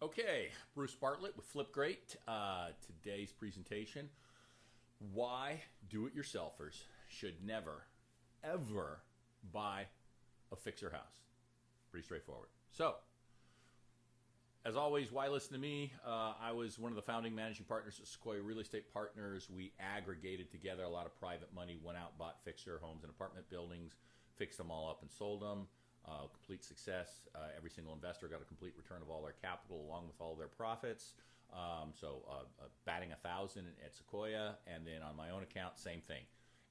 Okay, Bruce Bartlett with Flipgreat. Today's presentation: why do-it-yourselfers should never, ever buy a fixer house. Pretty straightforward. So, as always, why listen to me? I was one of the founding managing partners at Sequoia Real Estate Partners. We aggregated together a lot of private money, went out, bought fixer homes and apartment buildings, fixed them all up and sold them. Complete success. Every single investor got a complete return of all their capital along with all their profits. Batting 1,000 at Sequoia, and then on my own account, same thing.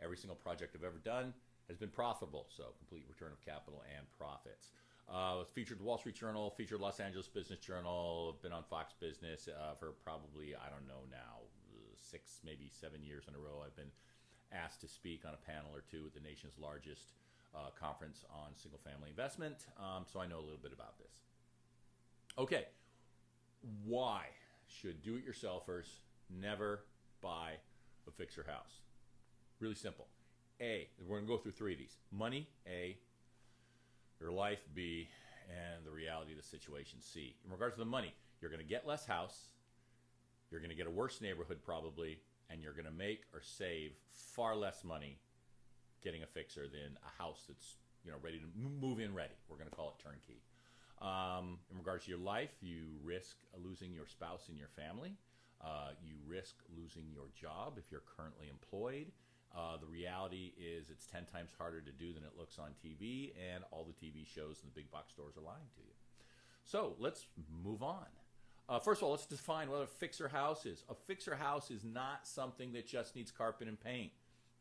Every single project I've ever done has been profitable, so complete return of capital and profits. Was featured the Wall Street Journal, featured Los Angeles Business Journal, been on Fox Business for probably, I don't know now, 6, maybe 7 years in a row. I've been asked to speak on a panel or two at the nation's largest conference on single-family investment, so I know a little bit about this. Okay, why should do-it-yourselfers never buy a fixer house? Really simple. A, we're going to go through 3 of these. Money, A, your life, B, and the reality of the situation, C. In regards to the money, you're going to get less house, you're going to get a worse neighborhood probably, and you're going to make or save far less money getting a fixer than a house that's ready to move in ready. We're going to call it turnkey. In regards to your life, you risk losing your spouse and your family. You risk losing your job if you're currently employed. The reality is it's 10 times harder to do than it looks on TV, and all the TV shows and the big box stores are lying to you. So let's move on. First of all, let's define what a fixer house is. A fixer house is not something that just needs carpet and paint.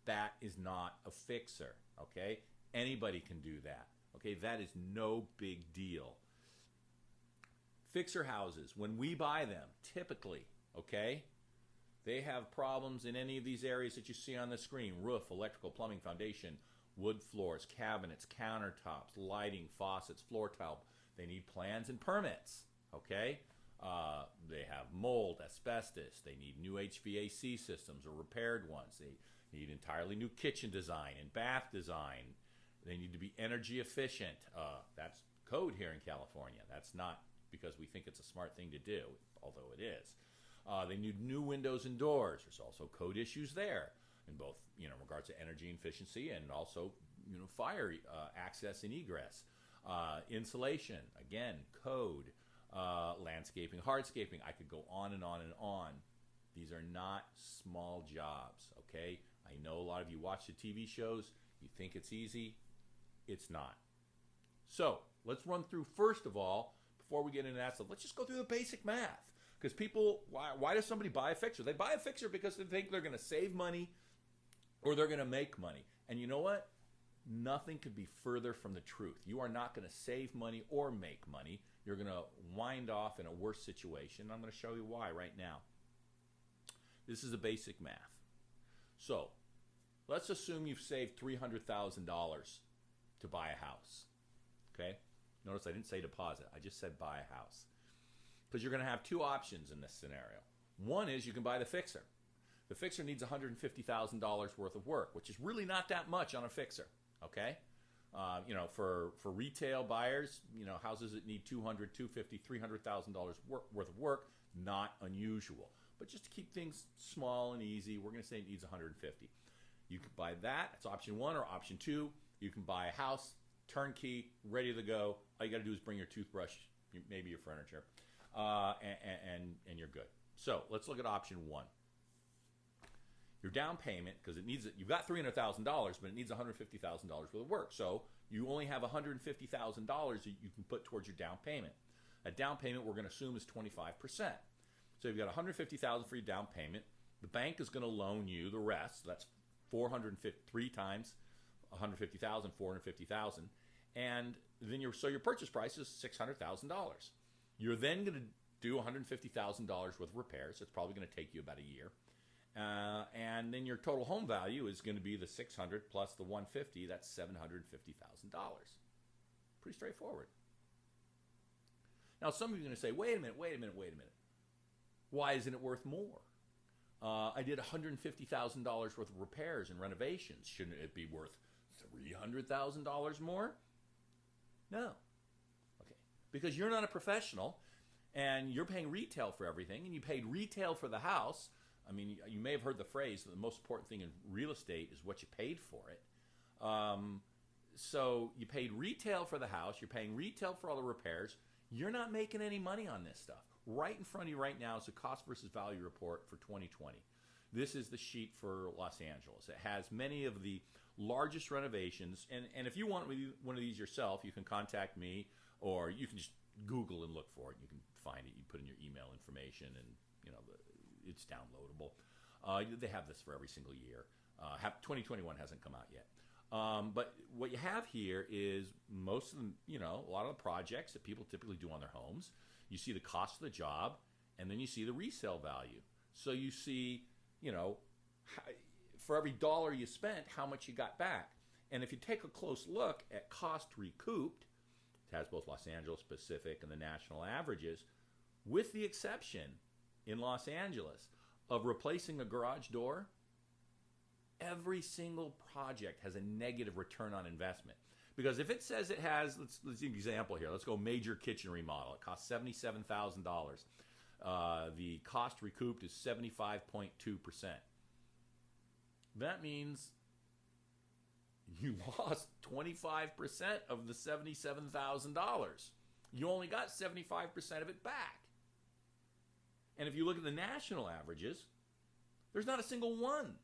That is not a fixer, okay? Anybody can do that, okay? That is no big deal. Fixer houses, when we buy them, typically, okay, they have problems in any of these areas that you see on the screen: roof, electrical, plumbing, foundation, wood floors, cabinets, countertops, lighting, faucets, floor tile. They need plans and permits, okay? They have mold, asbestos. They need new HVAC systems or repaired ones. They need entirely new kitchen design and bath design. They need to be energy efficient. That's code here in California. That's not because we think it's a smart thing to do, although it is. They need new windows and doors. There's also code issues there in both, in regards to energy efficiency and also, fire access and egress. Insulation, again, code. Landscaping, hardscaping. I could go on and on and on. These are not small jobs, okay? I know a lot of you watch the TV shows. You think it's easy. It's not. So let's run through, first of all, before we get into that stuff, let's just go through the basic math. Because people, why does somebody buy a fixer? They buy a fixer because they think they're going to save money or they're going to make money. And you know what? Nothing could be further from the truth. You are not going to save money or make money. You're going to wind off in a worse situation. I'm going to show you why right now. This is a basic math. So let's assume you've saved $300,000 to buy a house. Okay? Notice I didn't say deposit. I just said buy a house. Because you're going to have 2 options in this scenario. One is you can buy the fixer. The fixer needs $150,000 worth of work, which is really not that much on a fixer. Okay? For retail buyers, houses that need $200,000, $250,000, $300,000 worth of work, not unusual. But just to keep things small and easy, we're going to say it needs $150,000. You can buy that. That's option 1. Or option 2, you can buy a house, turnkey, ready to go. All you got to do is bring your toothbrush, maybe your furniture, and you're good. So let's look at option 1. Your down payment, because you've got $300,000, but it needs $150,000 worth of work. So you only have $150,000 that you can put towards your down payment. A down payment we're going to assume is 25%. So you've got $150,000 for your down payment. The bank is going to loan you the rest. So that's 3 times $150,000, $450,000, and then your purchase price is $600,000. You're then going to do $150,000 worth of repairs. It's probably going to take you about a year. And then your total home value is going to be the $600,000 plus the $150,000. That's $750,000. Pretty straightforward. Now, some of you are going to say, wait a minute. Why isn't it worth more? I did $150,000 worth of repairs and renovations. Shouldn't it be worth $300,000 more? No. Okay. Because you're not a professional, and you're paying retail for everything, and you paid retail for the house. I mean, you may have heard the phrase that the most important thing in real estate is what you paid for it. So you paid retail for the house, you're paying retail for all the repairs, you're not making any money on this stuff. Right in front of you right now is the cost versus value report for 2020. This is the sheet for Los Angeles. It has many of the largest renovations, and if you want one of these yourself, you can contact me, or you can just Google and look for it. You can find it. You put in your email information, and it's downloadable. They have this for every single year. 2021 hasn't come out yet. But what you have here is most of them, a lot of the projects that people typically do on their homes. You see the cost of the job, and then you see the resale value. So you see, for every dollar you spent, how much you got back. And if you take a close look at cost recouped, it has both Los Angeles Pacific and the national averages, with the exception in Los Angeles of replacing a garage door. Every single project has a negative return on investment. Because if it says it has, let's do an example here. Let's go major kitchen remodel. It costs $77,000. The cost recouped is 75.2%. That means you lost 25% of the $77,000. You only got 75% of it back. And if you look at the national averages, there's not a single one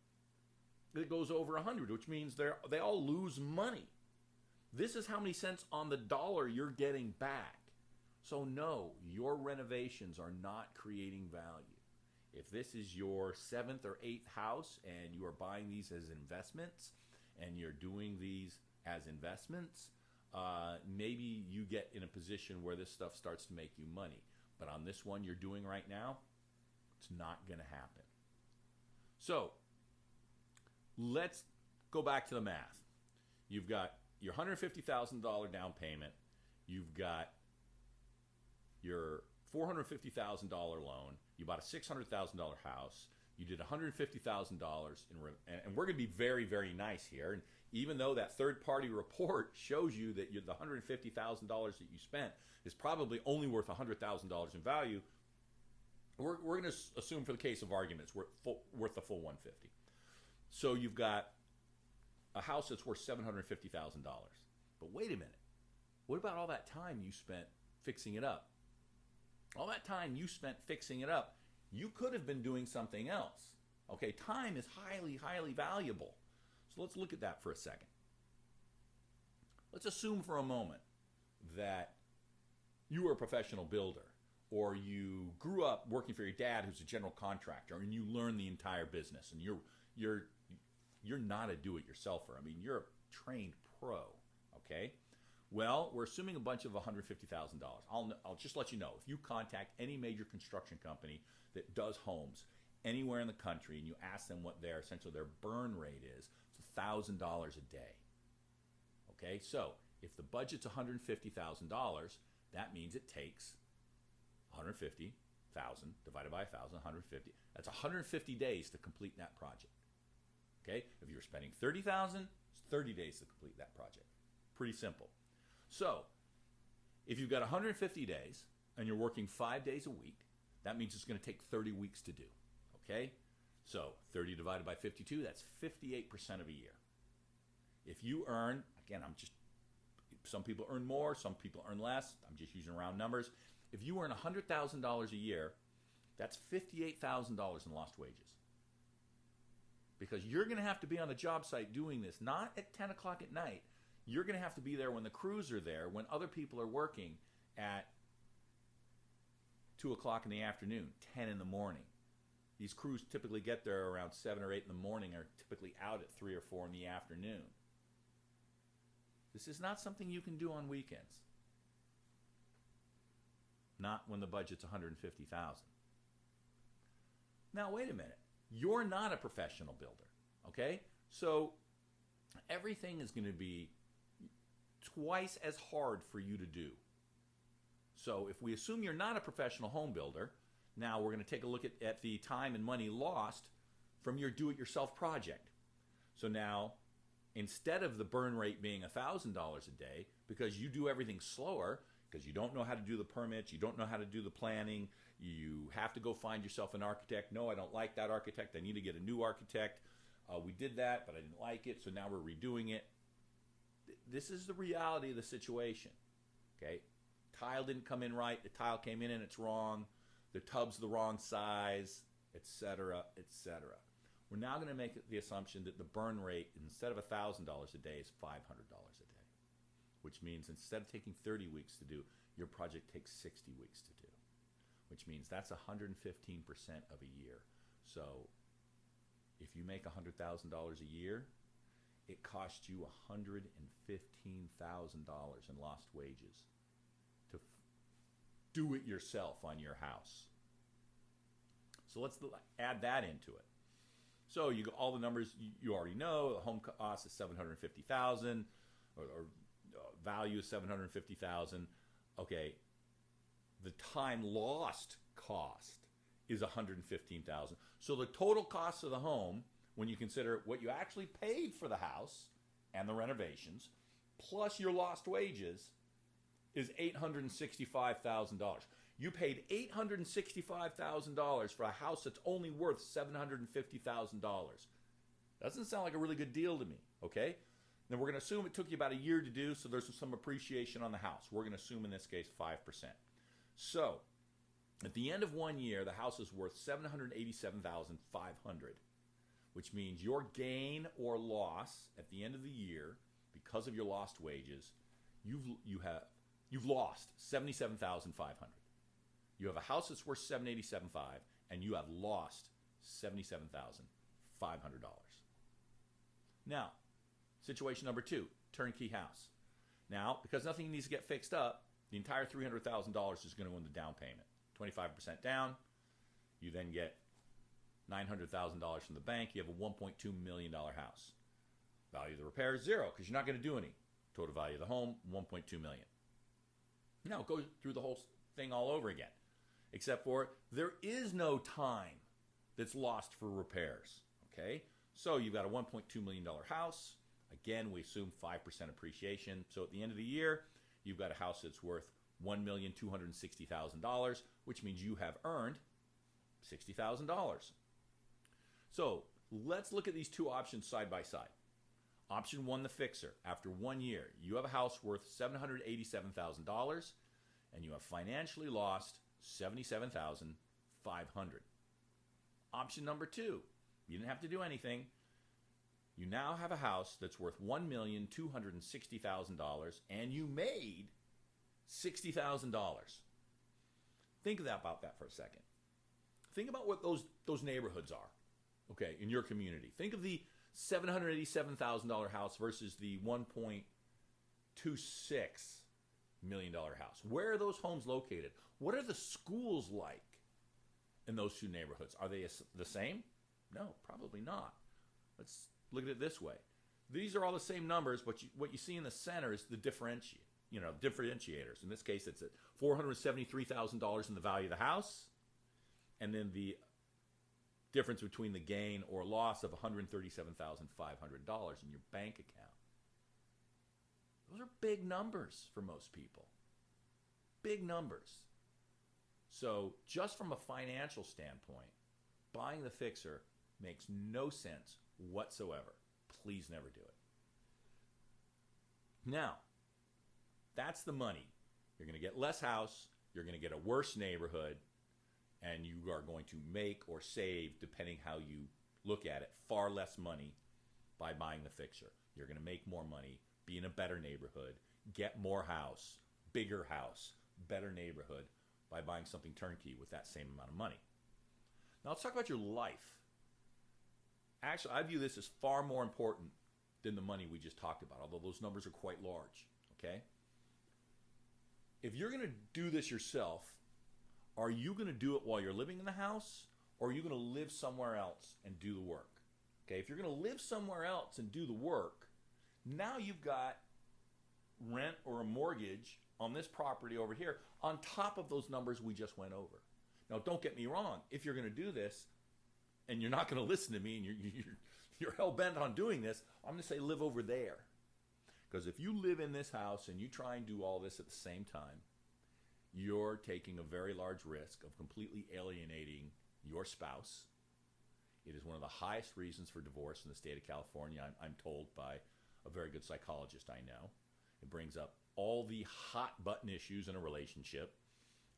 that goes over 100, which means they all lose money. This is how many cents on the dollar you're getting back. So no, your renovations are not creating value. If this is your 7th or 8th house and you are buying these as investments and you're doing these as investments, maybe you get in a position where this stuff starts to make you money. But on this one you're doing right now, it's not going to happen. So let's go back to the math. You've got your $150,000 down payment. You've got your $450,000 loan. You bought a $600,000 house. You did $150,000 and we're going to be very, very nice here. And even though that third-party report shows you that the $150,000 that you spent is probably only worth $100,000 in value, we're going to assume for the case of argument it's worth the full $150,000. So you've got a house that's worth $750,000. But wait a minute. What about all that time you spent fixing it up? All that time you spent fixing it up, you could have been doing something else. Okay, time is highly, highly valuable. So let's look at that for a second. Let's assume for a moment that you were a professional builder, or you grew up working for your dad who's a general contractor, and you learned the entire business, and you're not a do-it-yourselfer. I mean, you're a trained pro, okay? Well, we're assuming a bunch of $150,000. I'll just let you know, if you contact any major construction company that does homes anywhere in the country and you ask them what essentially their burn rate is, it's $1,000 a day. Okay, so if the budget's $150,000, that means it takes 150,000 divided by 1,000, 150. That's 150 days to complete that project. Okay, if you're spending $30,000, it's 30 days to complete that project. Pretty simple. So, if you've got 150 days and you're working 5 days a week, that means it's going to take 30 weeks to do. Okay? So, 30 divided by 52, that's 58% of a year. If you earn, again, some people earn more, some people earn less. I'm just using round numbers. If you earn $100,000 a year, that's $58,000 in lost wages. Because you're going to have to be on the job site doing this, not at 10 o'clock at night. You're going to have to be there when the crews are there, when other people are working at 2 o'clock in the afternoon, 10 in the morning. These crews typically get there around 7 or 8 in the morning, are typically out at 3 or 4 in the afternoon. This is not something you can do on weekends. Not when the budget's $150,000. Now, wait a minute. You're not a professional builder, okay? So everything is going to be twice as hard for you to do. So if we assume you're not a professional home builder, now we're going to take a look at the time and money lost from your do-it-yourself project. So now, instead of the burn rate being $1,000 a day, because you do everything slower, because you don't know how to do the permits, you don't know how to do the planning, you have to go find yourself an architect. No, I don't like that architect, I need to get a new architect. We did that, but I didn't like it, so now we're redoing it. This is the reality of the situation, okay? Tile didn't come in right, the tile came in and it's wrong, the tub's the wrong size, etc., etc. We're now going to make the assumption that the burn rate, instead of $1,000 a day, is $500 a day, which means instead of taking 30 weeks to do, your project takes 60 weeks to do, which means that's 115% of a year. So if you make $100,000 a year, it costs you $115,000 in lost wages to do it yourself on your house. So let's add that into it. So you got all the numbers you already know. The home cost is $750,000, or value is $750,000. Okay, the time lost cost is $115,000. So the total cost of the home, when you consider what you actually paid for the house and the renovations, plus your lost wages, is $865,000. You paid $865,000 for a house that's only worth $750,000. Doesn't sound like a really good deal to me, okay? Then we're going to assume it took you about a year to do, so there's some appreciation on the house. We're going to assume in this case 5%. So at the end of 1 year, the house is worth $787,500, which means your gain or loss at the end of the year, because of your lost wages, you've lost $77,500. You have a house that's worth $787,500, and you have lost $77,500. Now, situation number 2, turnkey house. Now, because nothing needs to get fixed up, the entire $300,000 is going to go in the down payment. 25% down, you then get $900,000 from the bank, you have a $1.2 million house. Value of the repair is 0 because you're not going to do any. Total value of the home, $1.2 million. Now, go through the whole thing all over again, except for there is no time that's lost for repairs, okay? So you've got a $1.2 million house. Again, we assume 5% appreciation. So at the end of the year, you've got a house that's worth $1,260,000, which means you have earned $60,000. So let's look at these two options side by side. Option 1, the fixer. After 1 year, you have a house worth $787,000, and you have financially lost $77,500. Option number 2, you didn't have to do anything. You now have a house that's worth $1,260,000, and you made $60,000. Think about that for a second. Think about what those neighborhoods are, okay, in your community. Think of the $787,000 house versus the $1.26 million house. Where are those homes located? What are the schools like in those two neighborhoods? Are they the same? No, probably not. Let's look at it this way. These are all the same numbers, but what you see in the center is the differentiators. In this case, it's at $473,000 in the value of the house, and then the difference between the gain or loss of $137,500 in your bank account. Those are big numbers for most people. Big numbers. So just from a financial standpoint, buying the fixer makes no sense whatsoever. Please never do it. Now, that's the money. You're going to get less house, you're going to get a worse neighborhood, and you are going to make or save, depending how you look at it, far less money by buying the fixer. You're going to make more money, be in a better neighborhood, get more house, bigger house, better neighborhood by buying something turnkey with that same amount of money. Now let's talk about your life. Actually, I view this as far more important than the money we just talked about, although those numbers are quite large, okay? If you're going to do this yourself, are you going to do it while you're living in the house, or are you going to live somewhere else and do the work? Okay, if you're going to live somewhere else and do the work, now you've got rent or a mortgage on this property over here on top of those numbers we just went over. Now, don't get me wrong. If you're going to do this and you're not going to listen to me and you're hell-bent on doing this, I'm going to say live over there. Because if you live in this house and you try and do all this at the same time, you're taking a very large risk of completely alienating your spouse. It is one of the highest reasons for divorce in the state of California, I'm told by a very good psychologist I know. It brings up all the hot button issues in a relationship,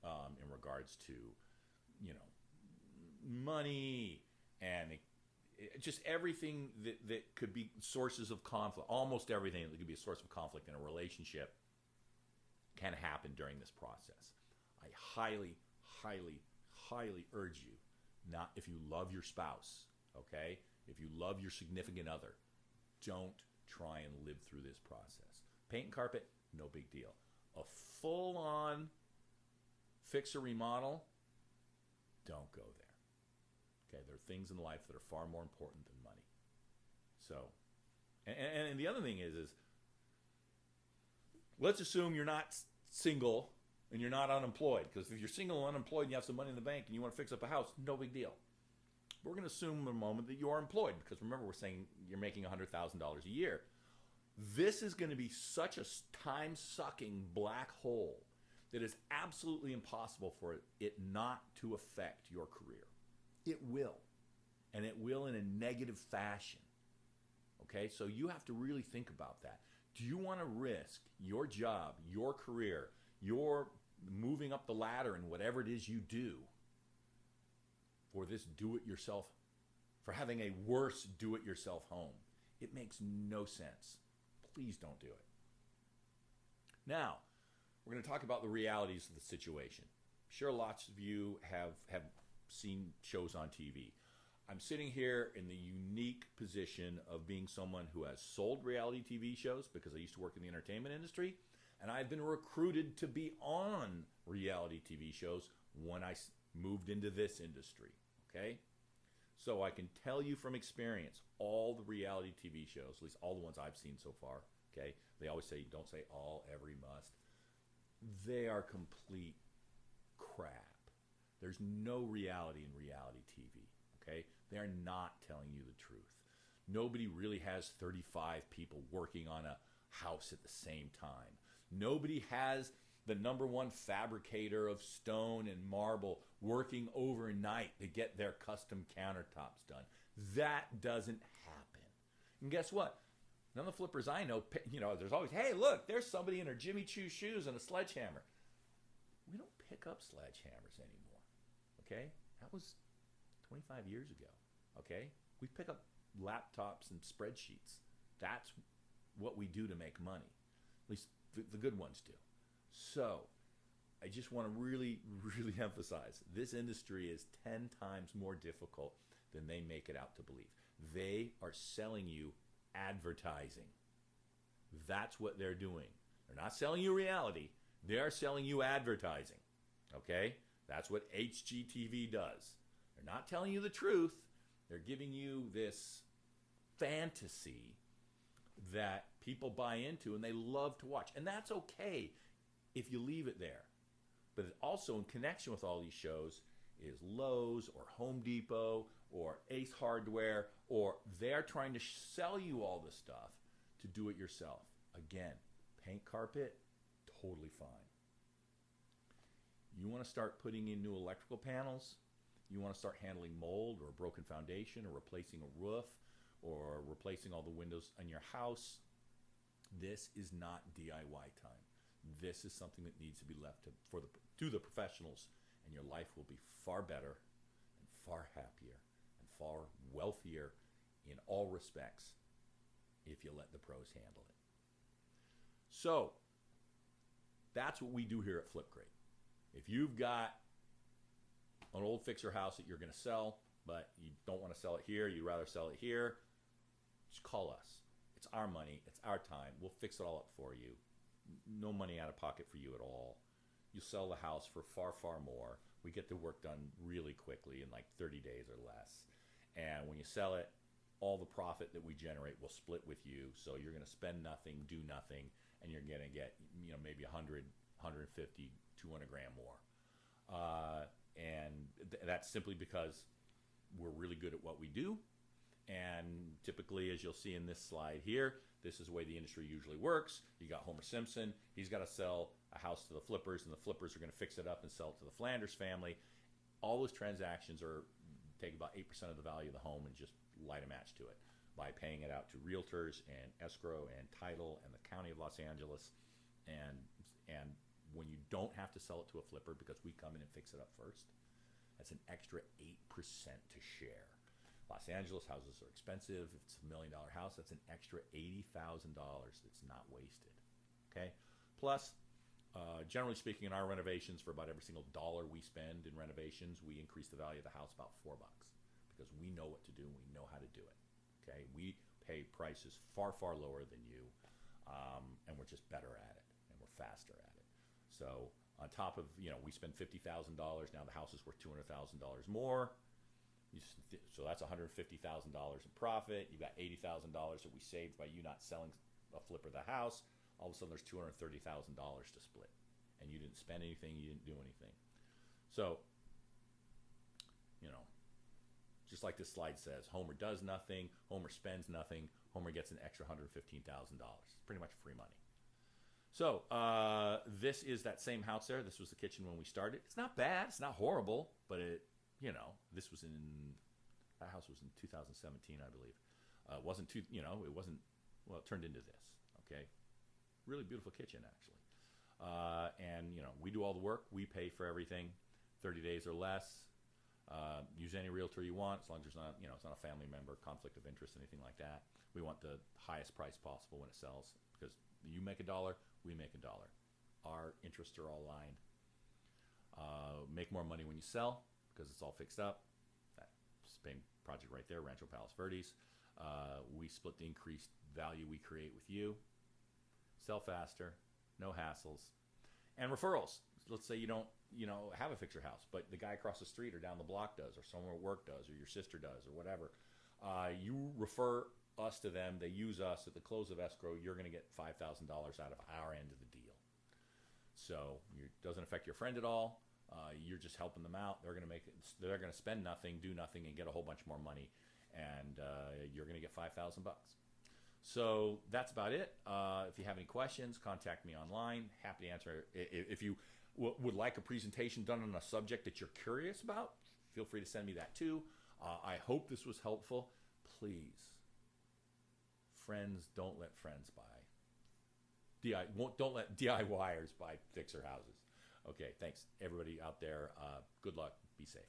in regards to, money and just everything that could be sources of conflict. Almost everything that could be a source of conflict in a relationship can happen during this process. I highly, highly, highly urge you, not if you love your spouse, okay? If you love your significant other, don't try and live through this process. Paint and carpet, no big deal. A full-on fix or remodel, don't go there. Okay, there are things in life that are far more important than money. So, and the other thing is let's assume you're not single and you're not unemployed. Because if you're single and unemployed and you have some money in the bank and you want to fix up a house, no big deal. We're going to assume a moment that you're employed, because remember, we're saying you're making $100,000 a year. This is going to be such a time-sucking black hole that it's absolutely impossible for it not to affect your career. It will. And it will in a negative fashion. Okay? So you have to really think about that. Do you want to risk your job, your career, your moving up the ladder in whatever it is you do for this do-it-yourself, for having a worse do-it-yourself home? It makes no sense. Please don't do it. Now, we're going to talk about the realities of the situation. I'm sure lots of you have seen shows on TV. I'm sitting here in the unique position of being someone who has sold reality TV shows, because I used to work in the entertainment industry, and I've been recruited to be on reality TV shows when I moved into this industry, okay? So I can tell you from experience, all the reality TV shows, at least all the ones I've seen so far, okay? They always say, don't say all, every, must. They are complete crap. There's no reality in reality TV, okay? They're not telling you the truth. Nobody really has 35 people working on a house at the same time. Nobody has the #1 fabricator of stone and marble working overnight to get their custom countertops done. That doesn't happen. And guess what? None of the flippers I know, there's always, hey, look, there's somebody in her Jimmy Choo shoes and a sledgehammer. We don't pick up sledgehammers anymore, okay? That was 25 years ago, okay? We pick up laptops and spreadsheets. That's what we do to make money. At least the good ones do. So I just want to really, really emphasize, this industry is 10 times more difficult than they make it out to believe. They are selling you advertising. That's what they're doing. They're not selling you reality. They are selling you advertising. Okay? That's what HGTV does. They're not telling you the truth. They're giving you this fantasy that people buy into and they love to watch. And that's okay if you leave it there. But also in connection with all these shows is Lowe's or Home Depot or Ace Hardware, or they're trying to sell you all this stuff to do it yourself. Again, paint carpet, totally fine. You want to start putting in new electrical panels? You want to start handling mold or a broken foundation or replacing a roof or replacing all the windows in your house? This is not DIY time. This is something that needs to be left to the professionals, and your life will be far better and far happier and far wealthier in all respects if you let the pros handle it. So that's what we do here at Flipgrid. If you've got an old fixer house that you're going to sell, but you don't want to sell it here, you'd rather sell it here, just call us. It's our money. It's our time. We'll fix it all up for you. No money out of pocket for you at all. You'll sell the house for far, far more. We get the work done really quickly in like 30 days or less. And when you sell it, all the profit that we generate will split with you. So you're going to spend nothing, do nothing, and you're going to get maybe 100, 150, 200 grand more. And that's simply because we're really good at what we do. And typically, as you'll see in this slide here, This is the way the industry usually works. You got Homer Simpson. He's got to sell a house to the flippers, and the flippers are going to fix it up and sell it to the Flanders family. All those transactions take about 8% of the value of the home and just light a match to it by paying it out to realtors and escrow and title and the county of Los Angeles. And when you don't have to sell it to a flipper because we come in and fix it up first, that's an extra 8% to share. Los Angeles houses are expensive. If it's $1 million house, that's an extra $80,000 that's not wasted. Okay? Plus, generally speaking, in our renovations, for about every single dollar we spend in renovations, we increase the value of the house about $4 because we know what to do and we know how to do it. Okay, we pay prices far, far lower than you, and we're just better at it and we're faster at it. So on top of, we spend $50,000, now the house is worth $200,000 more. So that's $150,000 in profit. You got $80,000 that we saved by you not selling a flipper the house. All of a sudden there's $230,000 to split, and you didn't spend anything, you didn't do anything. So, just like this slide says, Homer does nothing, Homer spends nothing, Homer gets an extra $115,000. Pretty much free money. So this is that same house there. This was the kitchen when we started. It's not bad, it's not horrible, but this was that house was in 2017, I believe. It wasn't it turned into this. Okay. Really beautiful kitchen, actually. And we do all the work. We pay for everything, 30 days or less. Use any realtor you want, as long as there's not, it's not a family member, conflict of interest, anything like that. We want the highest price possible when it sells, because you make $1, we make $1. Our interests are all aligned. Make more money when you sell, because it's all fixed up. That same project right there, Rancho Palos Verdes. We split the increased value we create with you. Sell faster, no hassles, and referrals. Let's say you don't, have a fixer house, but the guy across the street or down the block does, or someone at work does, or your sister does, or whatever. You refer us to them. They use us. At the close of escrow, you're going to get $5,000 out of our end of the deal. So it doesn't affect your friend at all. You're just helping them out. They're going to spend nothing, do nothing, and get a whole bunch more money, and you're going to get $5,000. So that's about it. If you have any questions, contact me online. Happy to answer. If you would like a presentation done on a subject that you're curious about, feel free to send me that too. I hope this was helpful. Please, friends, don't let friends buy. Don't let DIYers buy fixer houses. Okay, thanks everybody out there. Good luck. Be safe.